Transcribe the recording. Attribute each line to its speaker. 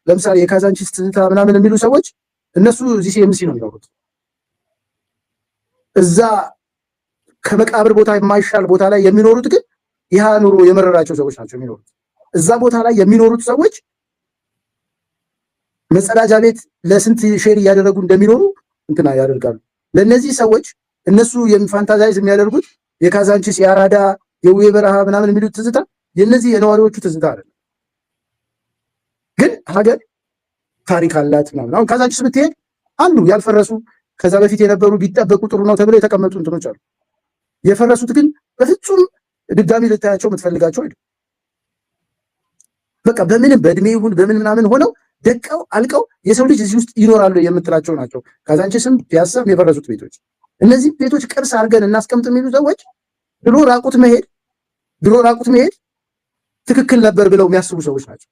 Speaker 1: ለምሳሌ የካዛንቺስ ትዝታ ምናምን የሚሉ ሰዎች እነሱ እዚህ ሲኤምሲ ነው የሚኖሩት። እዛ ከመቃብር ቦታ የማይሻል ቦታ ላይ የሚኖሩት ግን ይህ ኑሮ የመረራቸው ሰዎች ናቸው የሚኖሩት። እዛ ቦታ ላይ የሚኖሩት ሰዎች መጸዳጃ ቤት ለስንት ሼር እያደረጉ እንደሚኖሩ እንትና ያደርጋሉ። ለነዚህ ሰዎች እነሱ የሚፋንታዛይዝ የሚያደርጉት የካዛንቺስ የአራዳ የውቤ በረሃ ምናምን የሚሉት ትዝታ የነዚህ የነዋሪዎቹ ትዝታ አይደለም። ግን ሀገር ታሪክ አላት ምናምን። አሁን ካዛንቺስ ብትሄድ አሉ ያልፈረሱ ከዛ በፊት የነበሩ ቢጠበቁ ጥሩ ነው ተብለው የተቀመጡ እንትኖች አሉ። የፈረሱት ግን በፍጹም ድጋሚ ልታያቸው የምትፈልጋቸው አይደል። በቃ በምንም በእድሜ ይሁን በምን ምናምን ሆነው ደቀው አልቀው የሰው ልጅ እዚህ ውስጥ ይኖራሉ የምትላቸው ናቸው። ካዛንቺስም ፒያሳም የፈረሱት ቤቶች። እነዚህ ቤቶች ቅርስ አድርገን እናስቀምጥ የሚሉ ሰዎች ድሮ ራቁት መሄድ ትክክል ነበር ብለው የሚያስቡ ሰዎች ናቸው።